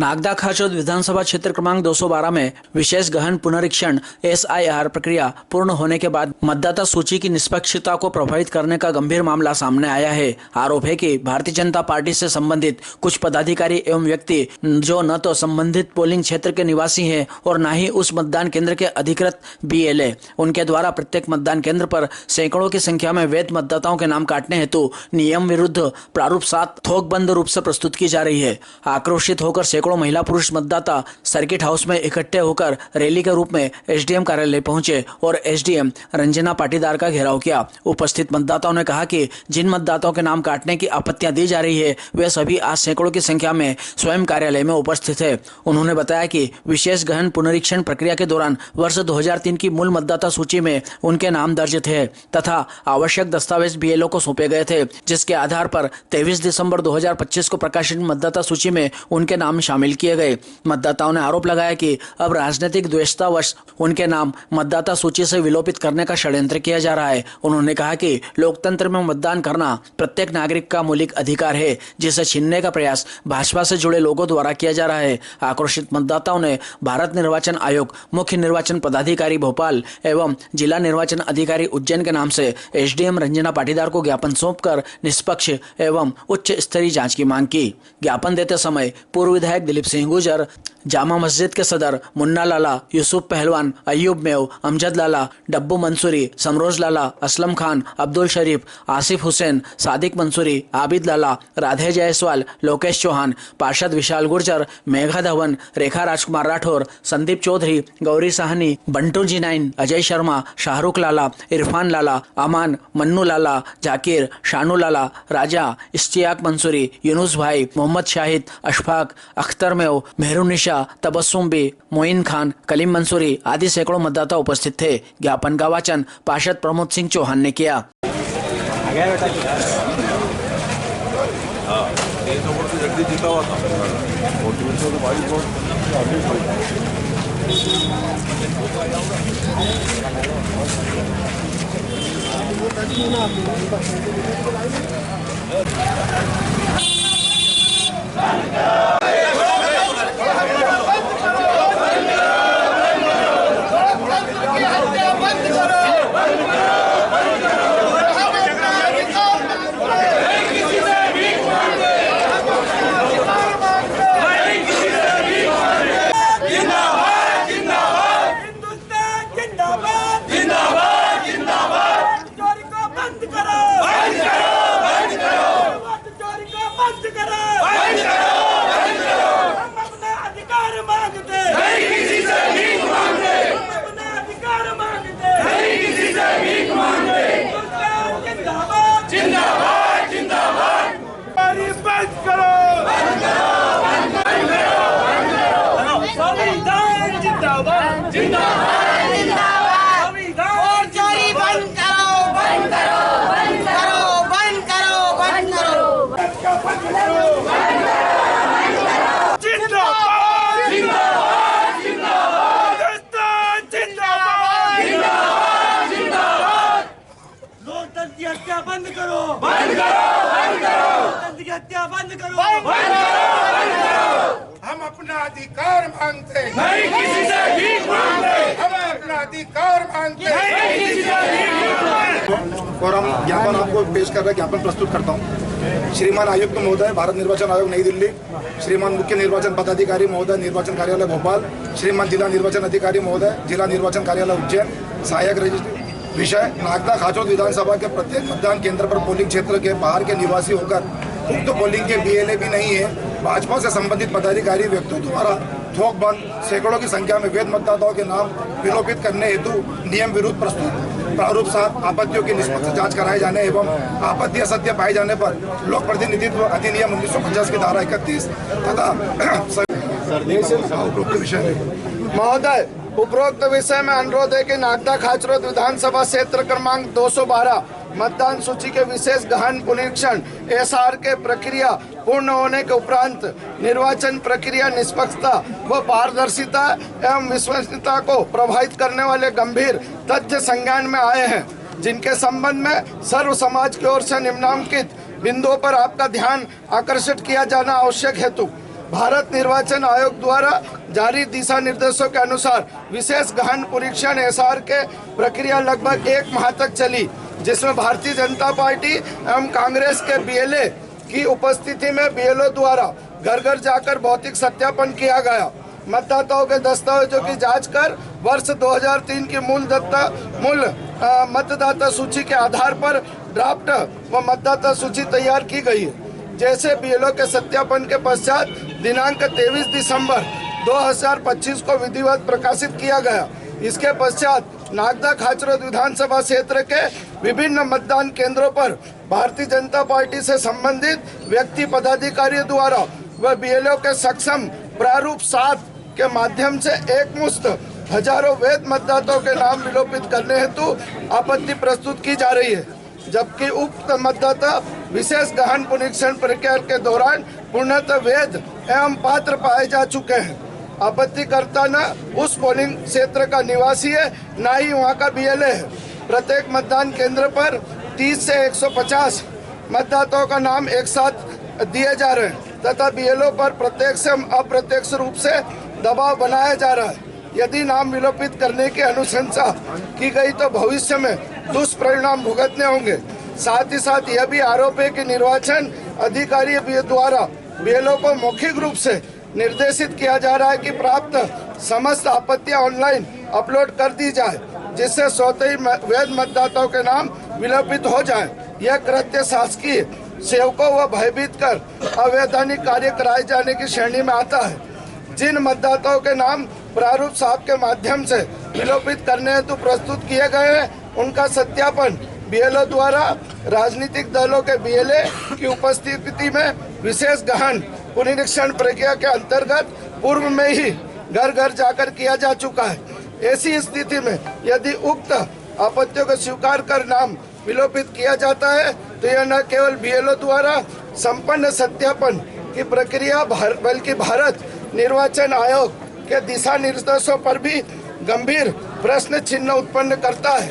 नागदा खाचौद विधानसभा क्षेत्र क्रमांक 212 में विशेष गहन पुनरीक्षण SIR प्रक्रिया पूर्ण होने के बाद मतदाता सूची की निष्पक्षता को प्रभावित करने का गंभीर मामला सामने आया है। आरोप है कि भारतीय जनता पार्टी से संबंधित कुछ पदाधिकारी एवं व्यक्ति जो न तो संबंधित पोलिंग क्षेत्र के निवासी हैं और न ही उस मतदान केंद्र के अधिकृत BLA, उनके द्वारा प्रत्येक मतदान केंद्र पर सैकड़ों की संख्या में वैध मतदाताओं के नाम काटने हेतु नियम विरुद्ध प्रारूप 7 थोकबंद रूप से प्रस्तुत की जा रही है। आक्रोशित होकर सैकड़ों महिला पुरुष मतदाता सर्किट हाउस में इकट्ठे होकर रैली के रूप में SDM कार्यालय पहुंचे और SDM रंजना पाटीदार का घेराव किया। उपस्थित मतदाताओं ने कहा कि जिन मतदाताओं के नाम काटने की आपत्तियां दी जा रही है वे सभी आज सैकड़ों की संख्या में स्वयं कार्यालय में उपस्थित है। उन्होंने बताया कि विशेष गहन पुनरीक्षण प्रक्रिया के दौरान वर्ष 2003 की मूल मतदाता सूची में उनके नाम दर्ज थे तथा आवश्यक दस्तावेज BLO को सौंपे गए थे, जिसके आधार पर 23 दिसंबर 2025 को प्रकाशित मतदाता सूची में उनके नाम शामिल किए गए। मतदाताओं ने आरोप लगाया कि अब राजनीतिक द्वेषतावश उनके नाम मतदाता सूची से विलोपित करने का षड्यंत्र किया जा रहा है। उन्होंने कहा कि लोकतंत्र में मतदान करना प्रत्येक नागरिक का मौलिक अधिकार है, जिसे छीनने का प्रयास भाजपा से जुड़े लोगों द्वारा किया जा रहा है। आक्रोशित मतदाताओं ने भारत निर्वाचन आयोग, मुख्य निर्वाचन पदाधिकारी भोपाल एवं जिला निर्वाचन अधिकारी उज्जैन के नाम से SDM रंजना पाटीदार को ज्ञापन सौंपकर निष्पक्ष एवं उच्च स्तरीय जांच की मांग की। ज्ञापन देते समय पूर्व विधायक दिलीप सिंह गुर्जर, जामा मस्जिद के सदर मुन्ना लाला, यूसुफ पहलवान, अय्यूब मेव, अमजद लाला, डब्बू मंसूरी, समरोज लाला, असलम खान, अब्दुल शरीफ, आसिफ हुसैन, सादिक मंसूरी, आबिद लाला, राधे जायसवाल, लोकेश चौहान, पार्षद विशाल गुर्जर, मेघा धवन, रेखा राजकुमार राठौर, संदीप चौधरी, गौरी साहनी, बंटू जी9, अजय शर्मा, शाहरुख लाला, इरफान लाला, अमान, मन्नू लाला, जाकिर, शानू लाला, राजा, इश्तियाक मंसूरी, यूनुस भाई, मोहम्मद शाहिद, अशफाक, अख्तर मेव, मेहरुनिशा, तबस्सुम बी, मोइन खान, कलीम मंसूरी आदि सैकड़ों मतदाता उपस्थित थे। ज्ञापन का वाचन पार्षद प्रमोद सिंह चौहान ने किया। बंद करो, बंद करो, बंद करो, हत्या बंद करो, बंद करो। हम अपना अधिकार मांगते नहीं, किसी से भीख मांगते। हम अपना अधिकार मांगते नहीं, किसी से भीख मांगते। और हम ज्ञापन आपको पेश कर रहे ज्ञापन प्रस्तुत करता हूँ। श्रीमान आयुक्त महोदय, भारत निर्वाचन आयोग नई दिल्ली, श्रीमान मुख्य निर्वाचन पदाधिकारी महोदय, निर्वाचन कार्यालय भोपाल, श्रीमान जिला निर्वाचन अधिकारी महोदय, जिला निर्वाचन कार्यालय उज्जैन, सहायक रजिस्ट्री। विषय: नागदा खाचौद विधानसभा के प्रत्येक मतदान केंद्र पर पोलिंग क्षेत्र के बाहर के निवासी होकर उक्त पोलिंग के BLA भी नहीं है, भाजपा से संबंधित पदाधिकारी व्यक्तियों द्वारा थोकबंद सैकड़ों की संख्या में वैध मतदाताओं के नाम विलोपित करने हेतु नियम विरुद्ध प्रस्तुत प्रारूप 7 आपत्तियों की निष्पक्ष जांच कराए जाने एवं आपत्ति असत्य पाए जाने पर लोक प्रतिनिधित्व अधिनियम 1950 की धारा 31 तथा विषय महोदय, उपरोक्त विषय में अनुरोध है कि नागदा खाचौद विधानसभा क्षेत्र क्रमांक 212 मतदान सूची के विशेष गहन पुनरीक्षण SR के प्रक्रिया पूर्ण होने के उपरांत निर्वाचन प्रक्रिया निष्पक्षता व पारदर्शिता एवं विश्वसनीयता को प्रभावित करने वाले गंभीर तथ्य संज्ञान में आए हैं, जिनके संबंध में सर्व समाज की ओर से निम्नलिखित बिंदुओं पर आपका ध्यान आकर्षित किया जाना आवश्यक हेतु भारत निर्वाचन आयोग द्वारा जारी दिशा निर्देशों के अनुसार विशेष गहन परीक्षण एसआर के प्रक्रिया लगभग 1 माह तक चली, जिसमें भारतीय जनता पार्टी एवं कांग्रेस के बीएलए की उपस्थिति में बीएलओ द्वारा घर घर जाकर भौतिक सत्यापन किया गया। मतदाताओं के दस्तावेजों की जांच कर वर्ष 2003 की मूल मतदाता सूची के आधार पर ड्राफ्ट व मतदाता सूची तैयार की गई है। जैसे बीएलओ के सत्यापन के पश्चात दिनांक 23 दिसंबर 2025 को विधिवत प्रकाशित किया गया। इसके पश्चात नागदा खाचरोद विधानसभा क्षेत्र के विभिन्न मतदान केंद्रों पर भारतीय जनता पार्टी से संबंधित व्यक्ति पदाधिकारियों द्वारा व बीएलओ के सक्षम प्रारूप 7 के माध्यम से एकमुश्त हजारों वैध मतदाताओं के नाम विलोपित करने हेतु आपत्ति प्रस्तुत की जा रही है, जबकि उक्त मतदाता विशेष गहन पुनरीक्षण प्रक्रिया के दौरान पूर्णतः वैध एवं पात्र पाए जा चुके हैं। आपत्तिकर्ता न उस पोलिंग क्षेत्र का निवासी है, न ही वहां का बीएलए है। प्रत्येक मतदान केंद्र पर 30 से 150 मतदाताओं का नाम एक साथ दिए जा रहे हैं तथा बीएलओ पर प्रत्यक्ष एवं अप्रत्यक्ष रूप से दबाव बनाया जा रहा है। यदि नाम विलोपित करने की अनुशंसा की गई तो भविष्य में दुष्परिणाम भुगतने होंगे। साथ ही साथ यह भी आरोप है कि निर्वाचन अधिकारी द्वारा बीएलओ को मौखिक रूप से निर्देशित किया जा रहा है कि प्राप्त समस्त आपत्तियां ऑनलाइन अपलोड कर दी जाए, जिससे स्वतः ही वैध मतदाताओं के नाम विलोपित हो जाए। यह कृत्य शासकीय सेवकों व भयभीत कर अवैधानिक कार्य कराए जाने की श्रेणी में आता है। जिन मतदाताओं के नाम प्रारूप 7 के माध्यम से विलोपित करने हेतु प्रस्तुत किए गए हैं, उनका सत्यापन बीएलओ द्वारा राजनीतिक दलों के बीएलए की उपस्थिति में विशेष गहन पुनरीक्षण प्रक्रिया के अंतर्गत पूर्व में ही घर घर जाकर किया जा चुका है। ऐसी स्थिति में यदि उक्त आपत्तियों को स्वीकार कर नाम विलोपित किया जाता है तो यह न केवल बीएलओ द्वारा संपन्न सत्यापन की प्रक्रिया बल्कि भारत निर्वाचन आयोग के दिशा निर्देशों पर भी गंभीर प्रश्न चिन्ह उत्पन्न करता है।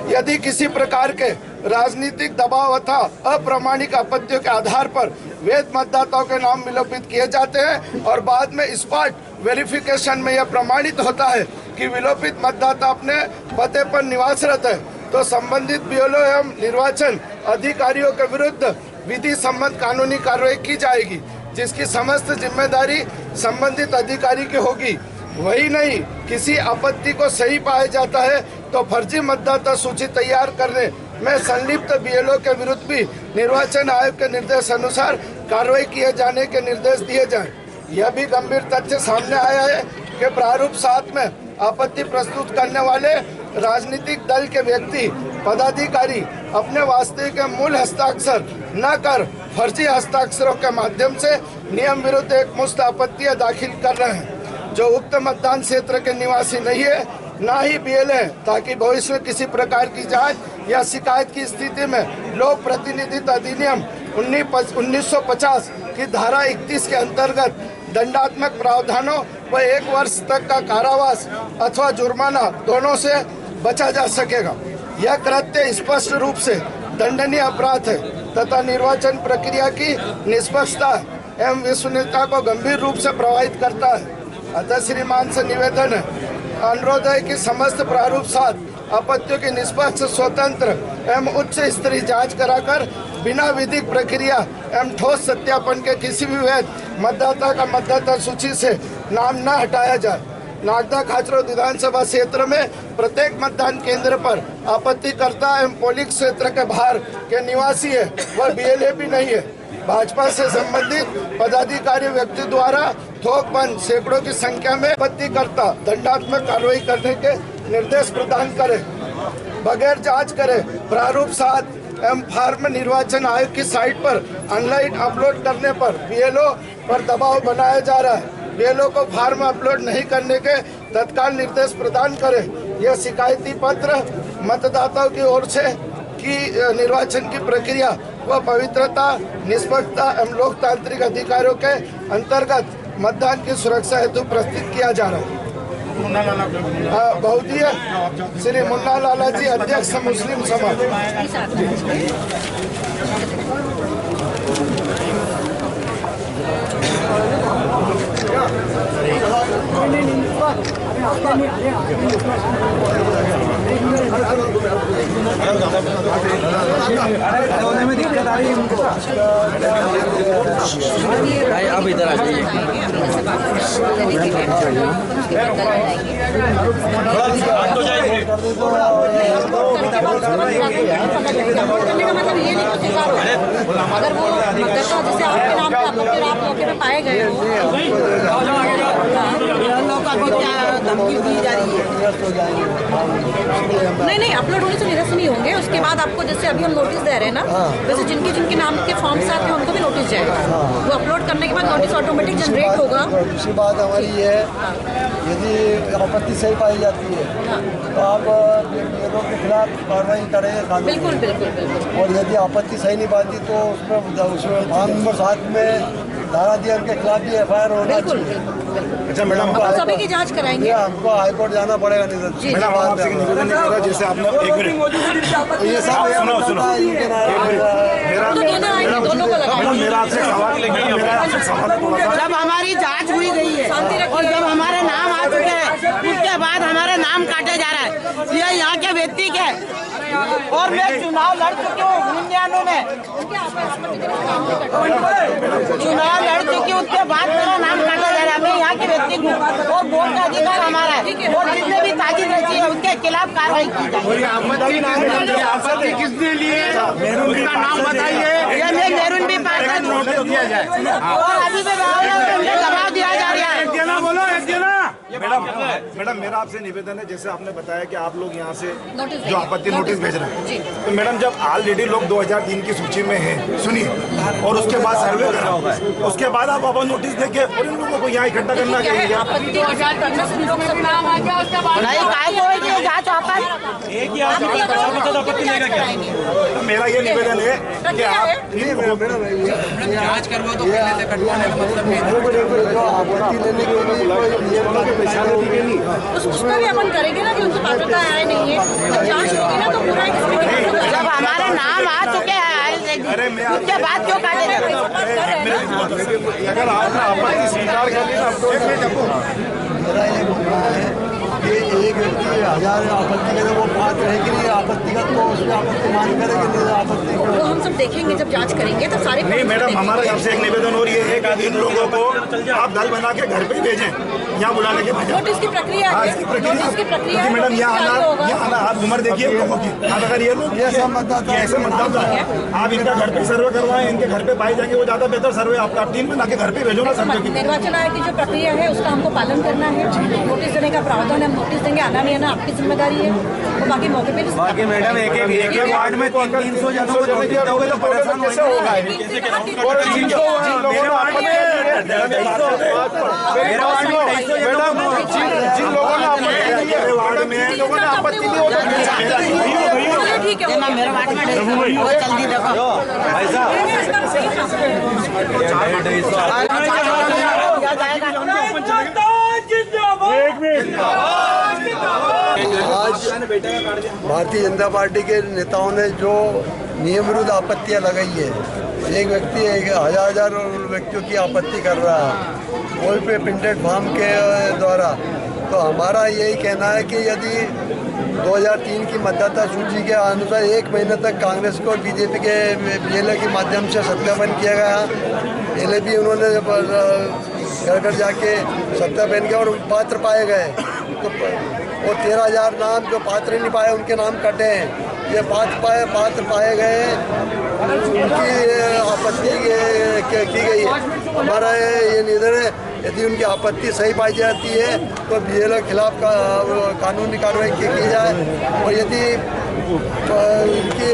यदि किसी प्रकार के राजनीतिक दबाव अथवा अप्रामाणिक आपत्तियों के आधार पर वैध मतदाताओं के नाम विलोपित किए जाते हैं और बाद में स्पॉट वेरिफिकेशन में यह प्रमाणित होता है कि विलोपित मतदाता अपने पते पर निवासरत है, तो संबंधित बीएलओ एवं निर्वाचन अधिकारियों के विरुद्ध विधि सम्मत कानूनी कार्रवाई की जाएगी, जिसकी समस्त जिम्मेदारी संबंधित अधिकारी की होगी। वही नहीं, किसी आपत्ति को सही पाया जाता है तो फर्जी मतदाता सूची तैयार करने में संलिप्त बीएलओ के विरुद्ध भी निर्वाचन आयोग के निर्देश अनुसार कार्रवाई किए जाने के निर्देश दिए जाएं। यह भी गंभीर तथ्य सामने आया है कि प्रारूप 7 में आपत्ति प्रस्तुत करने वाले राजनीतिक दल के व्यक्ति पदाधिकारी अपने वास्तविक मूल हस्ताक्षर न कर फर्जी हस्ताक्षरों के माध्यम से नियम विरुद्ध एक मुश्त आपत्तियां दाखिल कर रहे हैं, जो उक्त मतदान क्षेत्र के निवासी नहीं है, ना ही बीएलए, ताकि भविष्य में किसी प्रकार की जांच या शिकायत की स्थिति में लोक प्रतिनिधित्व अधिनियम 1950 की धारा 31 के अंतर्गत दंडात्मक प्रावधानों व 1 वर्ष तक का कारावास अथवा जुर्माना दोनों से बचा जा सकेगा। यह कृत्य स्पष्ट रूप से दंडनीय अपराध है तथा निर्वाचन प्रक्रिया की निष्पक्षता एवं विश्वसनीयता को गंभीर रूप से प्रभावित करता है। अतः श्रीमान से निवेदन है, अनुरोध है कि समस्त प्रारूप 7 आपत्तियों की निष्पक्ष, स्वतंत्र एवं उच्च स्तरीय जांच कराकर बिना विधिक प्रक्रिया एवं ठोस सत्यापन के किसी भी वैध मतदाता का मतदाता सूची से नाम न हटाया जाए। नागदा खाचरोद विधानसभा क्षेत्र में प्रत्येक मतदान केंद्र पर आपत्तिकर्ता एवं पोलिंग क्षेत्र के बाहर के निवासी है, वह बीएलए भी नहीं है। भाजपा से संबंधित पदाधिकारी व्यक्ति द्वारा थोक बंद सैकड़ों की संख्या में आपत्तिकर्ता दंडात्मक कार्रवाई करने के निर्देश प्रदान करे, बगैर जांच करे प्रारूप 7 एवं फार्म निर्वाचन आयोग की साइट पर ऑनलाइन अपलोड करने पर बीएलओ पर दबाव बनाया जा रहा है। बीएलओ को फार्म अपलोड नहीं करने के तत्काल निर्देश प्रदान करे। यह शिकायती पत्र मतदाताओं की ओर से की निर्वाचन की प्रक्रिया व पवित्रता, निष्पक्षता एवं लोकतांत्रिक अधिकारों के अंतर्गत मतदान की सुरक्षा हेतु प्रस्तुत किया जा रहा है। बहुदीय श्री मुन्ना लाला जी, अध्यक्ष मुस्लिम समाज। में दिक्कत आ रही है उनको। भाई आप इधर आ जाइए। अगर वो मदरसा जैसे आपके नाम पे आप मौके पे पाए गए हो धमकी दी जा रही है। नहीं अपलोड होने से निरस्त नहीं होंगे। उसके बाद आपको जैसे अभी हम नोटिस दे रहे हैं ना, वैसे जिनके जिनके नाम के फॉर्म्स आते हैं उनको भी नोटिस जाएगा। वो अपलोड करने के बाद नोटिस ऑटोमेटिक जनरेट होगा। दूसरी बात हमारी ये है, यदि आपत्ति सही पाई जाती है तो आप लोगों के खिलाफ कार्रवाई करें। बिल्कुल बिल्कुल बिल्कुल। और यदि आपत्ति सही नहीं पाती तो उसमें भाग नंबर 7 में धारा दिया उनके खिलाफ भी FIR होना चाहिए। अच्छा मैडम, हम सभी की जांच कराएंगे। हमको हाईकोर्ट जाना पड़ेगा। नहीं मैडम आपसे निवेदन नहीं करा, जैसे आपने एक मिनट ये सब सुनो दोनों को लगाएंगे। मेरा आपसे सवाल जब हमारी जांच हुई गई है और जब हमारे नाम आ चुके हैं उसके बाद हमारे नाम काटे जा रहा है। ये यहाँ के व्यक्ति के और मैं चुनाव लड़ चुकी हूँ 99 में, चुनाव लड़ चुकी हूँ। उसके बाद मेरा नाम काटा जा रहा है। मैं यहाँ के व्यक्ति हूँ और वोट का अधिकार हमारा है और जितने भी ताजिद रची है उसके खिलाफ कार्रवाई की जाए। आपत्ति किसने ली है उसका नाम बताइए। ये मैं मेरून भी पास नोटिस दिया जाए और अभी भी उनको दबाव दिया जा रहा है। बोलो एक जना। मैडम मेरा आपसे निवेदन है, जैसे आपने बताया कि आप लोग यहाँ से जो आपत्ति नोटिस भेज रहे हैं, तो मैडम जब ऑलरेडी लोग 2003 की सूची में हैं, सुनिए, और उसके बाद सर्वे करा, उसके बाद आप अब नोटिस देके और इन लोगों को यहाँ इकट्ठा करना चाहिए। मेरा ये निवेदन है कि आप जांच करवा तो कटवाने का मतलब उसमें भी अपन करेंगे ना कि उनको पात्रता है नहीं है। जब जांच होगी ना तो पूरा जब हमारे नाम आ चुके हैं उसके बाद क्यों काटे जा रहे हैं? अगर आपने आपत्ति स्वीकार कर ली तो मेरा ये मानना है कि एक व्यक्ति 1000 आपत्ति करे वो पात्र है कि नहीं आपत्तिगत, तो उसमें आपत्ति मान करे कि नहीं आपत्ति वो हम सब देखेंगे जब जांच करेंगे तो सारे। नहीं मैडम, हमारा आपसे एक निवेदन और ये है कि इन लोगों को आप दल बना के घर पे भेजें, यहाँ बुलाने के बजाय। नोटिस की प्रक्रिया है। नोटिस की प्रक्रिया मैडम यहाँ आना आप उम्र देखिए लोगों की। आप अगर ये लोग ऐसे मतदाता है, आप इनका घर पे सर्वे करवाएं, इनके घर पे पाए जाएंगे, वो ज्यादा बेहतर सर्वे आपका टीम बना के घर पे भेजो ना सर्वे की। निर्वाचन आयोग की जो प्रक्रिया है उसका हमको पालन करना है। नोटिस देने का प्रावधान है, हम नोटिस देंगे। आना नहीं आना आपकी जिम्मेदारी है। तो बाकी मौके पे बाकी मैडम एक वार्ड में 300 जनों को नोटिस दोगे तो परेशान कैसे होगा? जिन लोगों ने आपत्ति दी वो ठीक है। मेरे वार्ड में जल्दी देखो आज भारतीय जनता पार्टी के नेताओं ने जो नियम विरुद्ध आपत्तियां लगाई है, एक व्यक्ति 1000 व्यक्तियों की आपत्ति कर रहा है वॉल पे प्रिंटेड फॉर्म के द्वारा, तो हमारा यही कहना है कि यदि 2003 की मतदाता सूची के अनुसार 1 महीने तक कांग्रेस को बीजेपी के BLA के माध्यम से सत्यापन किया गया, पहले भी उन्होंने घर घर जाके सत्यापन किया और पात्र पाए गए, तो वो 13,000 नाम जो पात्र नहीं पाए उनके नाम कटे हैं। ये पात्र पाए गए उनकी आपत्ति की गई है। हमारा ये निवेदन है यदि उनकी आपत्ति सही पाई जाती है तो BLA के खिलाफ कानूनी कार्रवाई की जाए, और यदि इनकी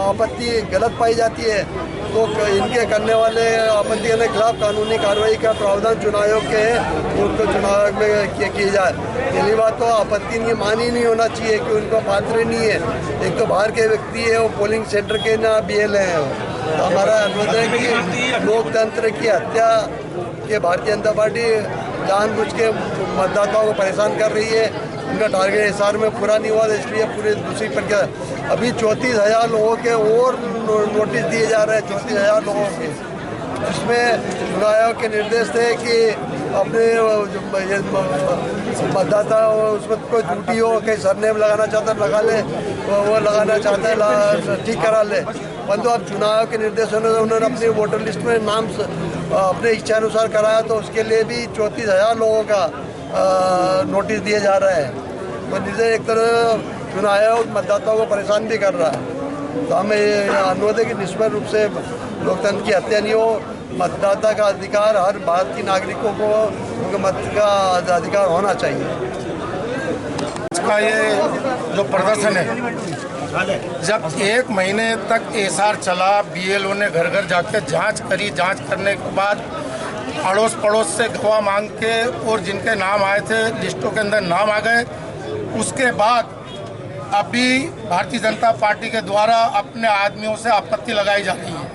आपत्ति गलत पाई जाती है तो इनके करने वाले आपत्ति के खिलाफ कानूनी कार्रवाई का प्रावधान चुनाव आयोग के है, उनको चुनाव में की जाए। पहली बात तो आपत्ति नहीं मानी नहीं होना चाहिए कि उनको पात्र नहीं है, एक तो बाहर के व्यक्ति है, वो पोलिंग सेंटर के ना BLA है। तो हमारा अनुरोध है कि लोकतंत्र की हत्या के भारतीय जनता पार्टी जानबूझ के मतदाताओं को परेशान कर रही है। उनका टारगेट हिसार में पूरा नहीं हुआ, इसलिए पूरी दूसरी प्रक्रिया अभी 34,000 लोगों के और नोटिस दिए जा रहे हैं, 34,000 लोगों के, जिसमें चुनाव आयोग के निर्देश थे कि अपने जो ये मतदाता उसमें कोई त्रुटि हो, कहीं सरनेम लगाना चाहता है लगा ले, वो लगाना चाहता है ठीक करा ले। परंतु अब चुनाव के निर्देशों ने उन्होंने अपनी वोटर लिस्ट में नाम अपने इच्छानुसार कराया, तो उसके लिए भी 34,000 लोगों का नोटिस दिए जा रहे हैं। तो जिसे एक तरह चुनाव आयोग मतदाताओं को परेशान भी कर रहा है। तो हमें ये अनुरोध है कि निष्पक्ष रूप से लोकतंत्र की हत्या नहीं हो। मतदाता का अधिकार हर भारतीय नागरिकों को उनके मत का अधिकार होना चाहिए। इसका ये जो प्रदर्शन है, जब 1 महीने तक एसआर चला, बीएलओ ने घर घर जाकर जांच करी, जांच करने के बाद अड़ोस पड़ोस से गवाह मांग के और जिनके नाम आए थे लिस्टों के अंदर नाम आ गए। उसके बाद अभी भारतीय जनता पार्टी के द्वारा अपने आदमियों से आपत्ति लगाई जा रही है।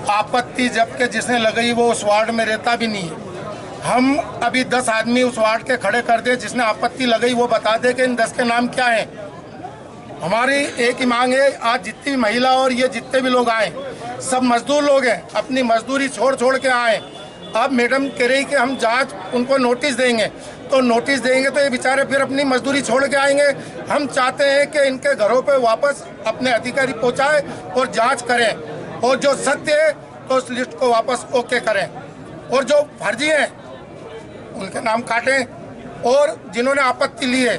आपत्ति जबकि जिसने लगाई वो उस वार्ड में रहता भी नहीं है। हम अभी 10 आदमी उस वार्ड के खड़े कर दे, जिसने आपत्ति लगाई वो बता दे कि इन 10 के नाम क्या हैं। हमारी एक ही मांग है, आज जितनी भी महिला और ये जितने भी लोग आए सब मजदूर लोग हैं, अपनी मजदूरी छोड़ के आए। अब मैडम कह रही कि हम जांच उनको नोटिस देंगे, तो नोटिस देंगे तो ये बेचारे फिर अपनी मजदूरी छोड़ के आएंगे। हम चाहते हैं कि इनके घरों पे वापस अपने अधिकारी पहुंचाए और जांच करें, और जो सत्य है तो उस लिस्ट को वापस ओके करें, और जो फर्जी हैं उनके नाम काटें। और जिन्होंने आपत्ति ली है,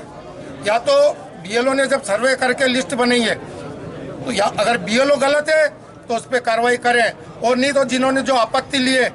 या तो बीएलओ ने जब सर्वे करके लिस्ट बनाई है तो या अगर बीएलओ गलत है तो उस पर कार्रवाई करें, और नहीं तो जिन्होंने जो आपत्ति ली है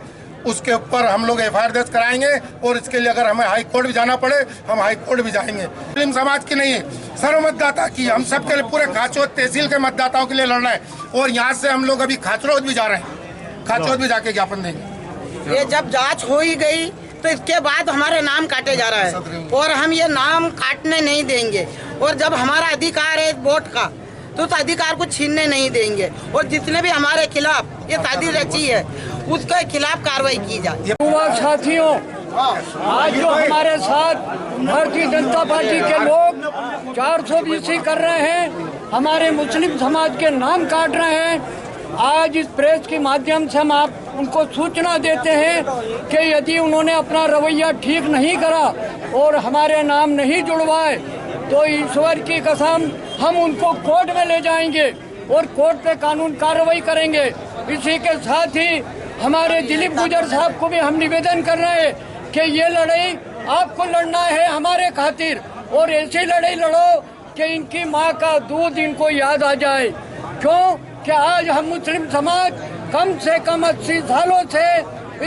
उसके ऊपर हम लोग एफआईआर दर्ज कराएंगे। और इसके लिए अगर हमें हाई कोर्ट भी जाना पड़े हम हाई कोर्ट भी जाएंगे। मुस्लिम समाज की नहीं, सर्व मतदाता की, हम सब के लिए, पूरे खाचोद तहसील के मतदाताओं के लिए लड़ना है। और यहाँ से हम लोग अभी खाचरोद भी जा रहे हैं, खाचरोद भी जाके ज्ञापन देंगे। ये जब जांच हो ही गई तो इसके बाद हमारे नाम काटे जा रहा है, और हम ये नाम काटने नहीं देंगे। और जब हमारा अधिकार है वोट का, तो अधिकार को छीनने नहीं देंगे। और जितने भी हमारे खिलाफ ये साजिश रची है उसके खिलाफ कार्रवाई की जाए। युवा साथियों, आज जो हमारे साथ भारतीय जनता पार्टी के लोग 420 कर रहे हैं, हमारे मुस्लिम समाज के नाम काट रहे हैं, आज इस प्रेस के माध्यम से हम आप उनको सूचना देते हैं कि यदि उन्होंने अपना रवैया ठीक नहीं करा और हमारे नाम नहीं जुड़वाए तो ईश्वर की कसम हम उनको कोर्ट में ले जाएंगे और कोर्ट पे कानून कार्रवाई करेंगे। इसी के साथ ही हमारे दिलीप गुजर साहब को भी हम निवेदन कर रहे हैं कि ये लड़ाई आपको लड़ना है हमारे खातिर, और ऐसी लड़ाई लड़ो कि इनकी माँ का दूध इनको याद आ जाए। क्यों कि आज हम मुस्लिम समाज कम से कम 80 सालों से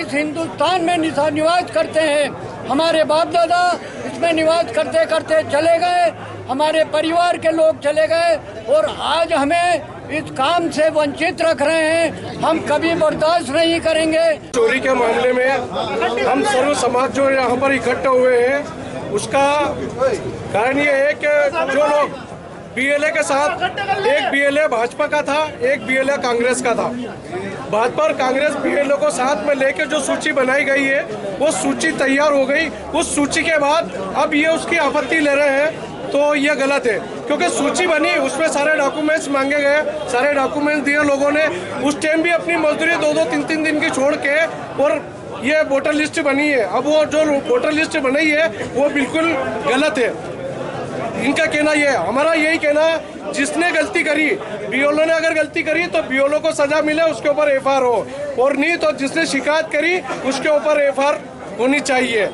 इस हिंदुस्तान में निवास करते हैं। हमारे बाप दादा इसमें निवास करते करते चले गए, हमारे परिवार के लोग चले गए, और आज हमें इस काम से वंचित रख रहे हैं। हम कभी बर्दाश्त नहीं करेंगे। चोरी के मामले में हम सर्व समाज जो यहाँ पर इकट्ठे हुए हैं, उसका कारण ये है कि जो लोग बीएलए के साथ, एक बीएलए भाजपा का था, एक बीएलए कांग्रेस का था। भाजपा और कांग्रेस बीएलए को साथ में लेकर जो सूची बनाई गई है वो सूची तैयार हो गई। उस सूची के बाद अब ये उसकी आपत्ति ले रहे हैं, तो ये गलत है। क्योंकि सूची बनी, उसमें सारे डॉक्यूमेंट्स मांगे गए, सारे डॉक्यूमेंट्स दिए लोगों ने। उस टाइम भी अपनी मजदूरी 2-2, 3-3 दिन की छोड़ के, और ये वोटर लिस्ट बनी है। अब वो जो वोटर लिस्ट बनी है वो बिल्कुल गलत है। इनका कहना ये है, हमारा यही कहना है, जिसने गलती करी, बीएलओ ने अगर गलती करी तो बीएलओ को सजा मिले, उसके ऊपर एफआईआर हो, और नहीं तो जिसने शिकायत करी उसके ऊपर एफआईआर होनी चाहिए।